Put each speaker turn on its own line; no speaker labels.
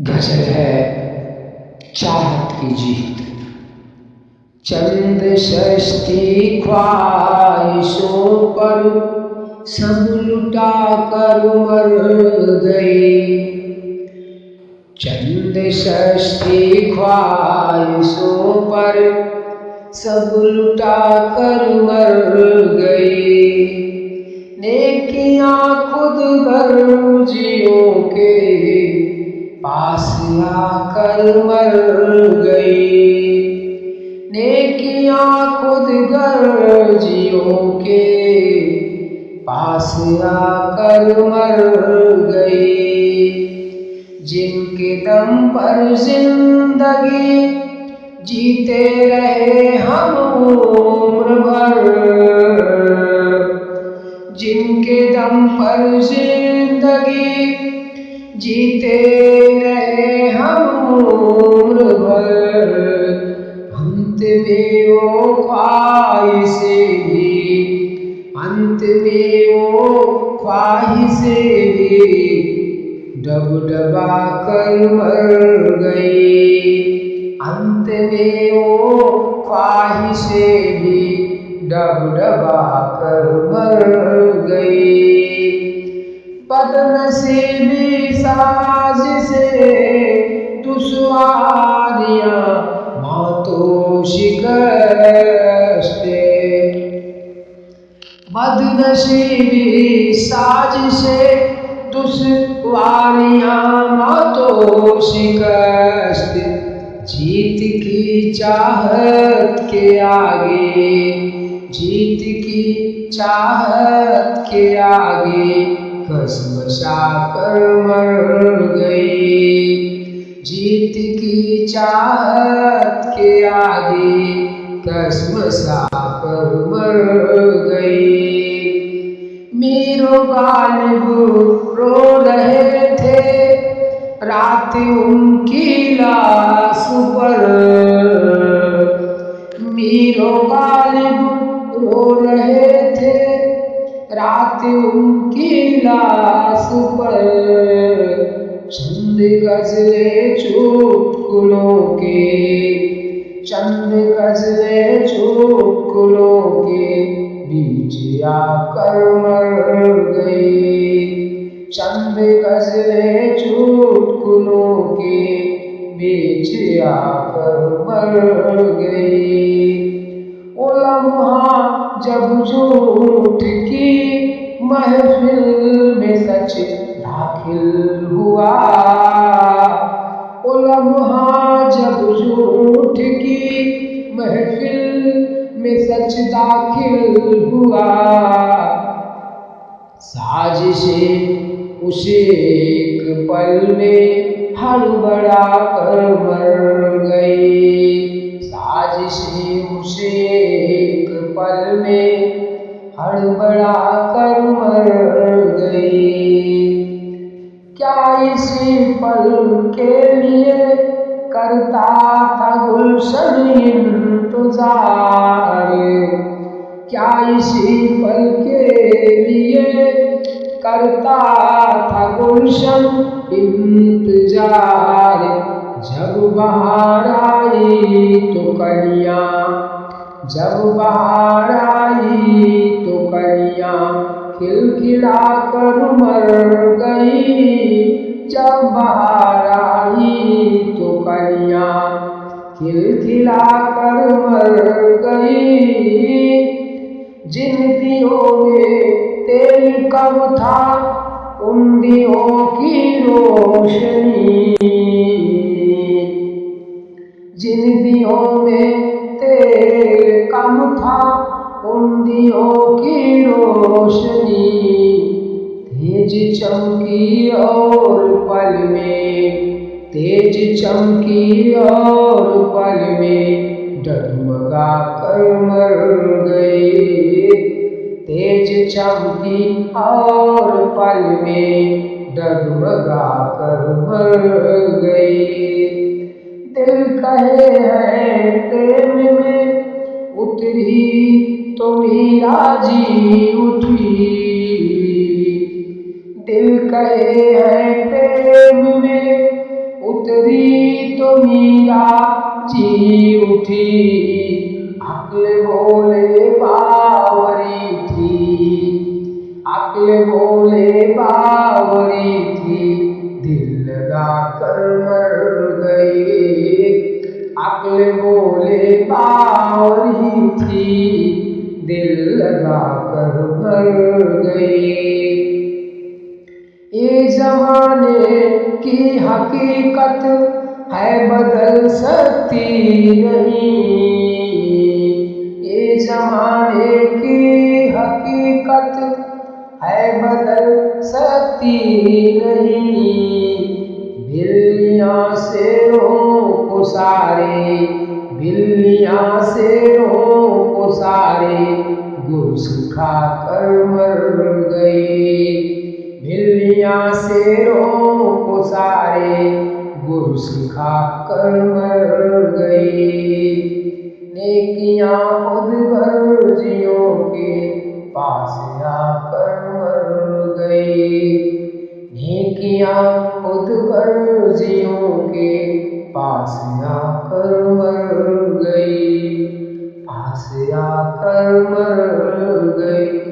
गजल है चाहत की जीत। चंद षष्ठी ख्वाहिशों पर सब लुटा कर मर गई। चंद षष्ठी ख्वाहिशों पर सब लुटा कर मर गई। नेकियां खुद गर्जियों के पास आकर मर गई। नेकियां खुद गर्जियों के पास आकर मर गई। जिनके दम पर जिंदगी जीते रहे हम उम्र भर, जिनके दम पर जिंदगी जीते रहे हम उम्र भर, अंत में वो ख्वाहिशें भी, अंत में वो ख्वाहिशें भी डब डबा कर मर गई। अंत में वो ख्वाहिशें भी डब डबा कर मर गई। बदनसीबी साजिशे दुश्वारियां मौतों शिकस्ते, बदनसीबी साजिशे दुश्वारियां मौतों शिकस्त। जीत की चाहत के आगे, जीत की चाहत के आगे कसमसा कर मर गई। जीत की चाहत के आगे कसमसा कर मर गई। मीरो गालिब रो रहे थे रात उनकी लाश पर, मीरो गालिब रो रहे थे रात उनकी लाश पर। चंद गजलें चुटकुलों के, चंद गजलें चुटकुलों के बीच आकर मर गई। चंद गजलें चुटकुलों के बीच आकर मर गई। वो लम्हा जब झूठ की महफिल में सच दाखिल हुआ, वो लम्हा जब झूठ की महफिल में सच दाखिल हुआ। साजिशें उसे एक पल में हड़बड़ा कर मर गई। साजिशें उसे एक पल में हड़बड़ा कर मर गई। क्या इसी पल के लिए करता था गुलशन इंतजार, क्या इसी पल के लिए करता था गुलशन इंतजार। जब बहार आई तो कलियां, जब बहार आई तो कलियां खिलखिला कर मर गई। जब बहार आई तो कलियां खिलखिला कर मर गई। जिन दियों में तेल कम था उन दियों की रोशनी, जिन दियों में तेल कम था उन दियों की रोशनी तेज चमकी और पल में, तेज चमकी और पल में डगमगा कर मर गई। तेज चमकी और पल में डगमगा कर मर गई। दिल कहे है प्रेम में उतरी तो मीरा जी उठी, दिल कहे है प्रेम में उतरी तो मीरा जी उठी, अक्ल बोले बावरी थी, अक्ल बोले बावरी थी, दिल लगा कर मर गई। अक्ल बोले बावरी थी, दिल लगा कर मर गई। ये ज़माने की हकीकत है बदल सकती नहीं, ये ज़माने की हकीकत है बदल सकती नहीं। बिल्लियाँ शेरों को सारे, बिल्लियाँ शेरों को सारे गुर्स खा कर मर गई। बिल्लियाँ शेरों को सारे गुर्स खा कर मर गई। नेकियाँ खुद गर्जियों के पास आकर मर गई। नेकियाँ खुद गर्जियों के पास आकर मर गई, पास आकर मर गई।